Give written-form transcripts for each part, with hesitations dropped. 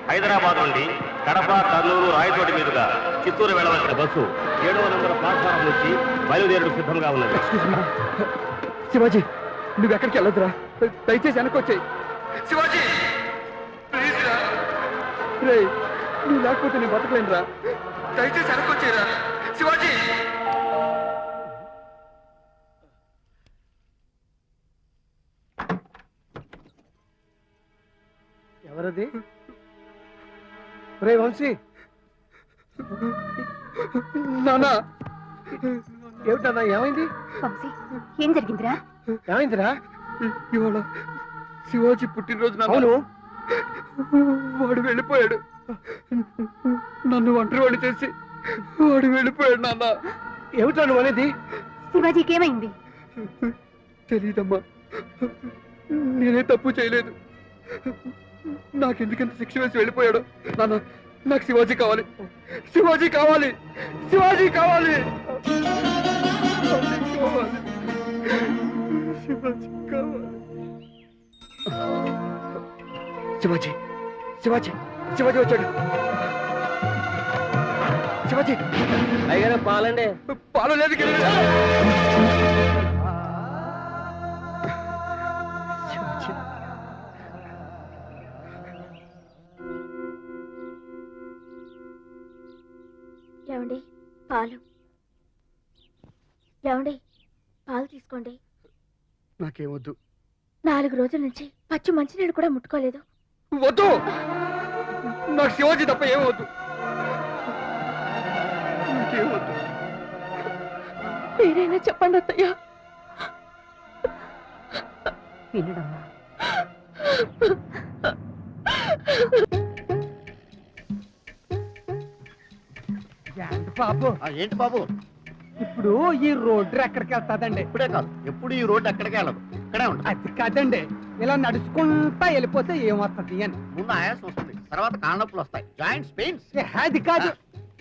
హైదరాబాద్ నుండి కడప, కర్నూలు, రాయచోటి మీదుగా చిత్తూరు వెళ్ళవలసిన బస్సు 7వ నంబర్ ప్లాట్ఫారం నుంచి బయలుదేరడం సిద్ధంగా ఉన్నది. శివాజీ, నువ్వెక్కడికి వెళ్ళొద్దురా, దయచేసి వెనకొచ్చాయి. శివాజీ ప్లీజ్ రా, రే నువ్వు లేకపోతే నేను బతకలేనురా, దయచేసి వెనకొచ్చేరా శివాజీ. ఎవరది? రే వంశీ, నానా ఏమిటన్నా, ఏమైంది? వంశీ, ఏం జరిగిందిరా? ఏమైందిరా? ఇవాళ శివాజీ పుట్టినరోజు. అవును, వాడు వెళ్ళిపోయాడు, నన్ను ఒంటరివాడిని చేసి వాడు వెళ్ళిపోయాడు. నాన్న, ఏమిటా నువ్వు అనేది? శివాజీకి ఏమైంది? తెలీదమ్మా, నేనే తప్పు చేయలేదు. నాకెందుకంత శిక్ష వేసి వెళ్ళిపోయాడు. నాన్న, నాకు శివాజీ కావాలి, శివాజీ కావాలి, శివాజీ కావాలి, శివాజీ కావాలి. శివాజీ, శివాజీ, శివాజీ వచ్చాడు. శివాజీ అయ్యారా పాలండి? పాలు లేదు. ఏమండి, పాలు. ఏమండి, పాలు తీసుకోండి. నాకేమొద్దు. 4 రోజుల నుంచి పచ్చి మంచినీళ్ళు కూడా ముట్టుకోలేదు. వద్దు, నాకు శివాజీ తప్ప ఏమవద్దు, నాకేమొద్దు. మీరైనా చెప్పండి అత్తయ్య. వినడమ్మా. బాబు, ఏంటి బాబు? ఇప్పుడు ఈ రోడ్డు ఎక్కడికి వెళ్తాదండి? ఇప్పుడే కాదు, ఎప్పుడు ఈ రోడ్డు ఎక్కడికి వెళ్ళదు, ఇక్కడే ఉంటుంది. అది కాదండి, ఇలా నడుచుకుంటా వెళ్ళిపోతే ఏమొస్తుంది అని. ముందు ఆయాసం వస్తుంది, తర్వాత కాళ్ళనొప్పులు వస్తాయి, జాయింట్స్ పెయిన్స్. అది కాదు,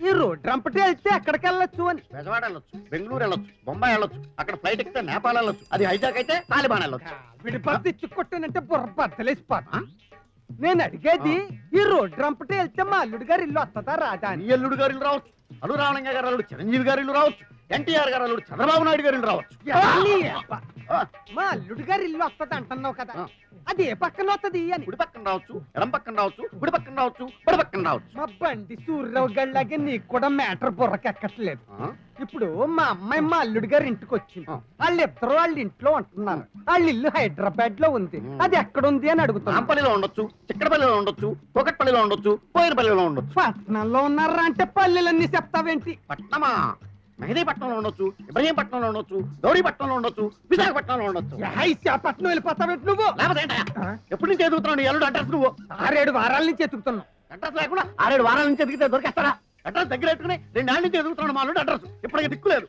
ఈ రోడ్డు రంపటి వెళ్తే ఎక్కడికి వెళ్ళొచ్చు అని. బెజవాడ వెళ్ళొచ్చు, బెంగళూరు వెళ్ళొచ్చు, బొంబాయి వెళ్ళొచ్చు, అక్కడ ఫ్లైట్ ఎక్కితే నేపాల్ వెళ్ళొచ్చు, అది హైజాక్ అయితే తాలిబాన్ వెళ్ళొచ్చు. విడిపడి ఇచ్చుకొట్టానంటే బుర్ర బద్దలేసిపోతా. నేను అడిగేది, ఈ రోడ్డు రంపటి వెళ్తే మా అల్లుడు గారు ఇల్లు వస్తుందా రాదా అని. నీ అల్లుడు గారు ఇల్లు రావచ్చు, అల్లు రావణంగ గారు అల్లుడు చిరంజీవి గారు ఇల్లు రావచ్చు, ఎన్టీఆర్ గారు అల్లుడు చంద్రబాబు నాయుడు గారు ఇల్లు రావచ్చు. మా అల్లుడు గారు ఇల్లు వస్తుంది అంటున్నావు కదా, అది ఏ పక్కన వస్తుంది అని. కుడి పక్కన రావచ్చు, ఎడం పక్కన రావచ్చు, కుడి పక్కన రావచ్చు, కుడి పక్కన రావచ్చు. మా బండి సూర్యరావు గళ్ళలాగే నీకు కూడా మ్యాటర్ బుర్రకెక్కట్లేదు. ఇప్పుడు మా అమ్మాయి మా అల్లుడు గారి ఇంటికి వచ్చింది, వాళ్ళిద్దరు వాళ్ళ ఇంట్లో ఉంటున్నారు. వాళ్ళ ఇల్లు హైదరాబాద్ లో ఉంది, అది ఎక్కడ ఉంది అని అడుగుతాను. రాంపల్లిలో ఉండొచ్చు, చిక్కడపల్లిలో ఉండొచ్చు, కోకట్పల్లిలో ఉండొచ్చు, పోయినపల్లిలో ఉండొచ్చు. పట్నంలో ఉన్నారా అంటే పల్లెలన్నీ చెప్తావేంటి? పట్నమా? మెహదీపట్నంలో ఉండొచ్చు, ఇబ్రహీంపట్నంలో ఉండొచ్చు, గౌరీపట్నంలో ఉండొచ్చు, విశాఖపట్నంలో ఉండొచ్చు. పట్నం వెళ్ళిపోతావేంటి నువ్వు? లేకపోతే ఏంటయ్యా? ఎప్పటి నుంచి ఎదుగుతున్నావు నీ అల్లుడు అడ్రస్? నువ్వు 6-7 వారాల నుంచి ఎత్తుకుతున్నావు. అడ్రస్ లేకుండా 6-7 వారాల నుంచి ఎదిగితే దొరికేస్తారా? అడ్రస్ దగ్గర పెట్టుకుని 2 ఏళ్ళ నుంచి ఎదుగుతున్నాడు మా అల్లుడు అడ్రస్, ఇప్పటికీ దిక్కులేదు.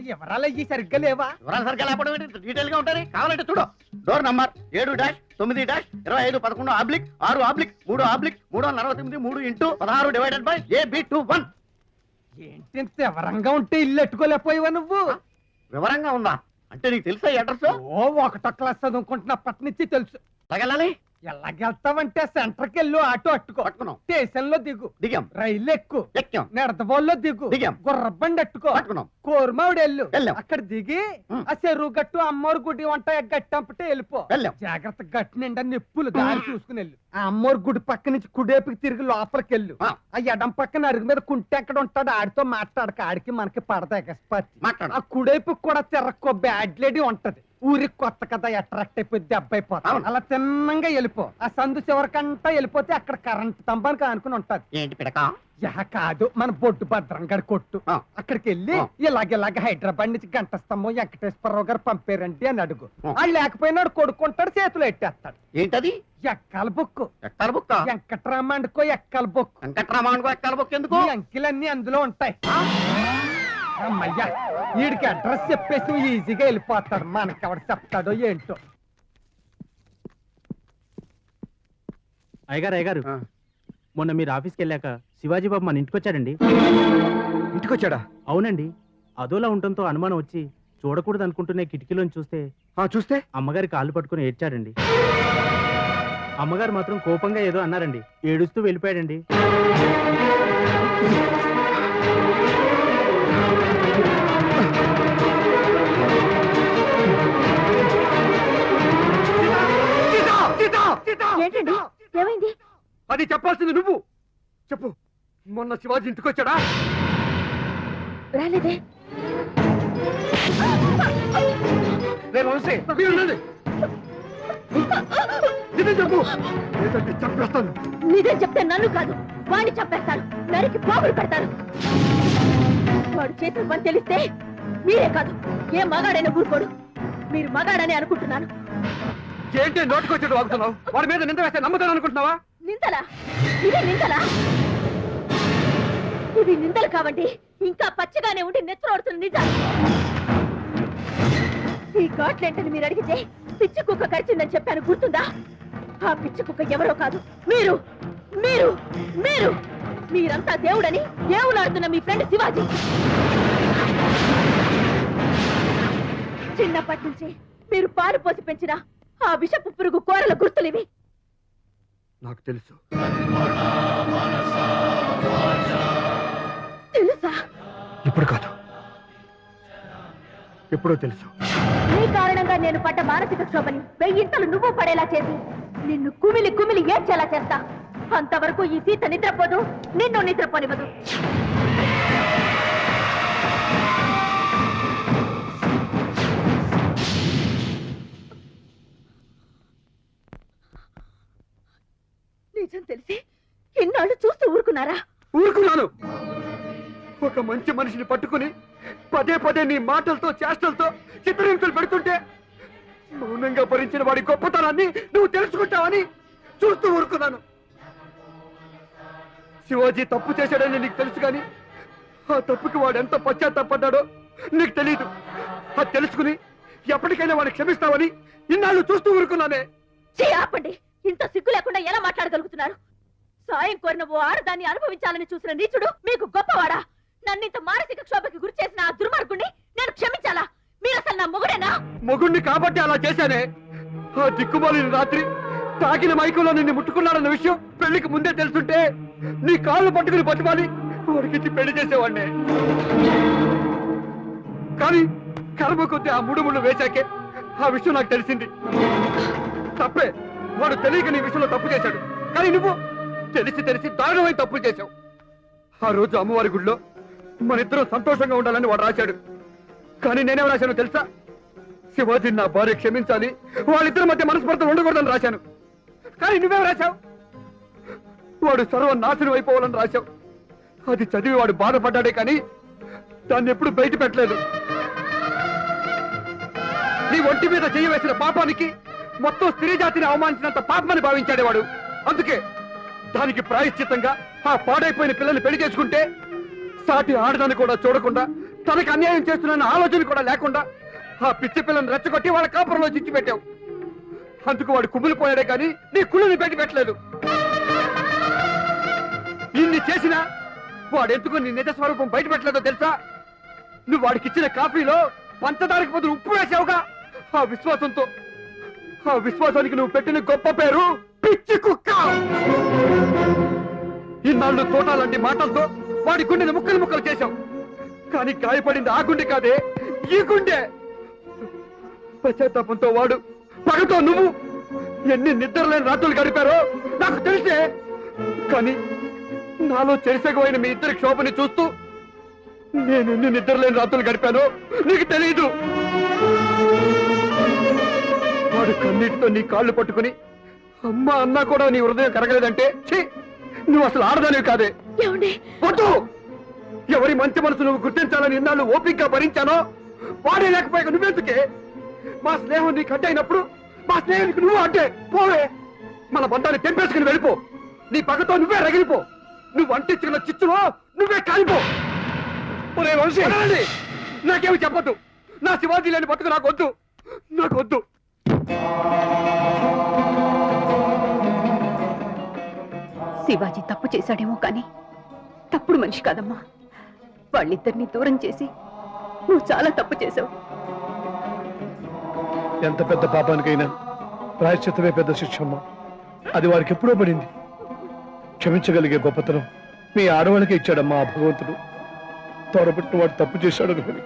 వివరాలు అయ్యి సరిగ్గా లేవా? వివరాలు సరిగ్గా లేకపోవడం ఏంటి, డీటెయిల్ గా ఉంటాయి. కావాలంటే చూడు, డోర్ నంబర్ 7-9-25-6-6-3/3/368 AB21. ఏంటి వివరంగా ఉంటే ఇల్లు ఎట్టుకోలేకపోయావా నువ్వు? వివరంగా ఉందా అంటే నీకు తెలుసా ఈ అడ్రస్? ఓ 1వ క్లాస్ చదువుకుంటున్నప్పటి నుంచి తెలుసు. తగలాలి. ఎలాగెళ్తావంటే సెంటర్కి వెళ్ళు, ఆటో అట్టుకో, పట్టుకున్నాం, స్టేషన్ లో దిగు, దిగాం, రైలు ఎక్కు, ఎక్కాం, నెడదబోల్లో దిగు, దిగాం, గుర్రబండి అట్టుకో, పట్టుకున్నాం, కోరమావిడి వెళ్ళు, వెళ్ళాం, అక్కడ దిగి ఆ చెరువు గట్టు అమ్మోరు గుడి వంట గట్టంపటే వెళ్ళిపో. వెళ్ళాం. జాగ్రత్త, గట్టు నిండా నిప్పులు, దారి చూసుకుని వెళ్ళు. ఆ అమ్మోరు గుడి పక్క నుంచి కుడేపుకి తిరిగి లోపలికి వెళ్ళు. ఆ ఎడం పక్కన అరుగు మీద కుంటే ఎక్కడ ఉంటాడు, ఆడితో మాట్లాడక, ఆడికి మనకి పడతా ఎగస్పర్తి. ఆ కుడేపుకి కూడా తిరక్కో, బ్యాడ్ లేడీ ఉంటది. ఊరికి కొత్త కదా, అట్రాక్ట్ అయిపోయి దెబ్బైపోతా. అలా తిన్నంగా వెళ్ళిపో. ఆ సందు చివరికంటా వెళ్ళిపోతే అక్కడ కరెంట్ స్తంభానికి ఆనుకుని ఉంటది. ఏంటి పిడక? కాదు, మన బొడ్డు భద్రంగాడి కొట్టు. అక్కడికి వెళ్ళి ఇలాగ హైదరాబాద్ నుంచి గంట స్తంభం వెంకటేశ్వరరావు గారు పంపారండి అని అడుగు. వాళ్ళు లేకపోయినాడు కొడుకుంటాడు, చేతులు ఎట్టేస్తాడు. ఏంటది? ఎక్కాల బుక్కు. ఎక్కాల బుక్క? వెంకటరామాండుకో ఎక్కాల బుక్కు. వెంకటరామాండుకో ఎక్కాల బుక్ ఎందుకు? ఈ అంకెలన్నీ అందులో ఉంటాయి. అమ్మయ్యా, వీడికి అడ్రస్ చెప్పేసి నువ్వు ఈజీగా వెళ్ళిపోతాడు. మనకెవడు చెప్తాడో ఏంటో. అయ్యగారు మొన్న మీరు ఆఫీస్కి వెళ్ళాక శివాజీ బాబు మన ఇంటికి వచ్చాడండి. ఇంటికి వచ్చాడా? అవునండి. అదోలా ఉండటంతో అనుమానం వచ్చి చూడకూడదు అనుకుంటున్న కిటికీలోని చూస్తే చూస్తే అమ్మగారి కాళ్ళు పట్టుకుని ఏడ్చాడండి. అమ్మగారు మాత్రం కోపంగా ఏదో అన్నారండి, ఏడుస్తూ వెళ్ళిపోయాడండి. ఏంటండి ఏమైంది? అది చెప్పాల్సింది నువ్వు చెప్పు. మొన్న శివాజీ ఇంటికి వచ్చాడా? రాలేదే. చెప్పు, లేదంటే చంపేస్తాను. నిజం చెప్తే నన్ను కాదు వాడిని చంపేస్తారు, నరికి పోగులు పెడతారు. వాడు చేసిన పని తెలిస్తే మీరే కాదు ఏ మగాడైనా ఊరుకోడు. మీరు మగాడని అనుకుంటున్నాను. ఏంటి నోటుకొచ్చాడు వాగుతున్నావు? వాడి మీద నింద వేస్తే నమ్ముతాను అనుకుంటున్నావా? నిందలా? ఇదే నిందలా? ఇవి నిందలు కావండి, ఇంకా పచ్చగానే ఉండి నెత్తరోడుతున్న నిజాలు. ఈ ఘాట్లేంటని మీరు అడిగితే పిచ్చి కుక్క కరిచిందని చెప్పాను, గుర్తుందా? ఆ పిచ్చి కుక్క ఎవరో కాదు, మీరు మీరు మీరు మీరంతా దేవుడని దేవులాడుతున్న మీ ఫ్రెండ్ శివాజీ. చిన్నప్పటి నుంచి మీరు పాలు పోసి పెంచిన ఆ విషపు పురుగు కూరల గుర్తులివి. నాకు తెలుసు. తెలుసా? ఇప్పుడు కాదు, ఎప్పుడో తెలుసు. నీ కారణంగా నేను పడ్డ మానసిక క్షోభని వెయ్యింతలు నువ్వు పడేలా చేసి నిన్ను కుమిలి కుమిలి ఏడ్చేలా చేస్తా. అంతవరకు ఈ సీత నిద్రపోదు, నిన్ను నిద్రపోనివ్వదు. నిజం తెలిసి ఇన్నాళ్ళు చూస్తూ ఊరుకున్నారా? ఊరుకున్నాను. ఒక మంచి మనిషిని పట్టుకుని పదే పదే నీ మాటలతో చేష్టలతో చిత్రహింసలు పెడుతుంటే మౌనంగా భరించిన వాడి గొప్పతనాన్ని నువ్వు తెలుసుకుంటావని చూస్తూ ఊరుకున్నాను. శివాజీ తప్పు చేశాడని నీకు తెలుసు కానీ ఆ తప్పుకి వాడు ఎంత పశ్చాత్తాపడ్డాడో నీకు తెలీదు. అది తెలుసుకుని ఎప్పటికైనా వాడిని క్షమిస్తావని ఇన్నాళ్ళు చూస్తూ ఊరుకున్నానే. ఆపండి, ఇంత సిగ్గు లేకుండా ఎలా మాట్లాడగలుగుతున్నారు? సాయం కోరిన ఓ ఆడదాన్ని అనుభవించాలని చూసిన నీచుడు మీకు గొప్పవాడా? నన్నింత మానసిక క్షోభకి గురి చేసిన ఆ దుర్మార్గుణ్ణి నేను క్షమించాలా? మీరు అసలు నా మొగుడేనా? మొగుణ్ణి కాబట్టి అలా చేశానే. ఆ దిక్కుమాలిన రాత్రి తాగిన మైకంలో నిన్ను ముట్టుకున్నాడన్న విషయం పెళ్లికి ముందే తెలుసుంటే నీ కాళ్ళు పట్టుకుని బతిమాలి వాడికి పెళ్లి చేసేవాడినే. కానీ కర్మ కొద్ది ఆ ముళ్ళు వేశాకే ఆ విషయం నాకు తెలిసింది. తప్పే, వాడు తెలియక నీ విషయంలో తప్పు చేశాడు. కానీ నువ్వు తెలిసి దారుణమైన తప్పులు చేశావు. ఆ రోజు అమ్మవారి గుడిలో మన ఇద్దరం సంతోషంగా ఉండాలని వాడు రాశాడు. కానీ నేనేం రాశాను తెలుసా? శివాజీ నా భార్య క్షమించాలి, వాళ్ళిద్దరి మధ్య మనస్పర్ధలు ఉండకూడదని రాశాను. కానీ నువ్వేం రాశావు? వాడు సర్వం నాశనం అయిపోవాలని రాశావు. అది చదివి వాడు బాధపడ్డాడే కానీ దాన్ని ఎప్పుడు బయట పెట్టలేదు. నీ ఒంటి మీద చెయ్యి వేసిన పాపానికి మొత్తం స్త్రీ జాతిని అవమానించినంత పాపమని భావించాడే వాడు. అందుకే దానికి ప్రాయశ్చిత్తంగా ఆ పాడైపోయిన పిల్లల్ని పెళ్లి చేసుకుంటే సాటి ఆడదాన్ని కూడా చూడకుండా తనకు అన్యాయం చేస్తున్న ఆలోచన కూడా లేకుండా ఆ పిచ్చి పిల్లని రెచ్చగొట్టి వాళ్ళ కాపురంలో చిచ్చి పెట్టావు. అందుకు వాడు కుమిలిపోయాడే కానీ నీ కుళ్ళుని పెట్టి పెట్టలేదు. ఇన్ని చేసినా వాడెందుకు నీ నిజ స్వరూపం బయట పెట్టలేదో తెలుసా? నువ్వు వాడికి ఇచ్చిన కాఫీలో పంచదారికి బదులు ఉప్పు వేసావుగా. ఆ విశ్వాసంతో, ఆ విశ్వాసానికి నువ్వు పెట్టిన గొప్ప పేరు పిచ్చి కుక్క. ఇన్నాళ్ళు తోటాలంటి మాటలతో వాడి గుండెని ముక్కలు ముక్కలు చేశావు. కానీ గాయపడింది ఆ గుండె కాదే, ఈ గుండె. పశ్చాత్తాపంతో వాడు, పగతో నువ్వు ఎన్ని నిద్రలేని రాత్రులు గడిపారో నాకు తెలిసే. కానీ నాలో చెరిసగమైన మీ ఇద్దరి క్షోభని చూస్తూ నేను ఎన్ని నిద్రలేని రాత్రులు గడిపానో నీకు తెలియదు. వాడు కన్నీటితో నీ కాళ్ళు పట్టుకుని అమ్మ అన్నా కూడా నీ హృదయం కరగలేదంటే ఛీ, నువ్వు అసలు ఆడదానివి కాదే. వద్దు, ఎవరి మంచి మనసు నువ్వు గుర్తించాలని ఇన్నాళ్ళు ఓపికగా భరించానో వాడే లేకపోయాక నువ్వెందుకే? మా స్నేహం నీకు అడ్డైనప్పుడు మా స్నేహానికి నువ్వు అడ్డే. పోవే, మన బంధాన్ని తెంపేసుకుని వెళ్ళిపో. నీ పగతో నువ్వే రగిలిపో. నువ్వు అంటించుకున్న చిచ్చులో నువ్వే కాలిపో. నాకేమి చెప్పొద్దు. నా శివాజీ లేని బతుకు నాకు వద్దు, నాకు వద్దు. శివాజీ తప్పు చేశాడేమో కానీ తప్పుడు మనిషి కాదమ్మా. వాళ్ళిద్దరిని దూరం చేసి నువ్వు చాలా తప్పు చేశావు. ఎంత పెద్ద పాపానికైనా ప్రాయశ్చిత్తమే పెద్ద శిక్షమ్మ. అది వారికి ఎప్పుడో పడింది. క్షమించగలిగే గొప్పతనం మీ ఆడవాళ్ళకి ఇచ్చాడమ్మా ఆ భగవంతుడు. త్వరపెట్టిన వాడు తప్పు చేశాడు అనుకుని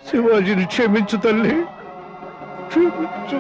శివాజీని క్షమించు తల్లి, క్షమించు.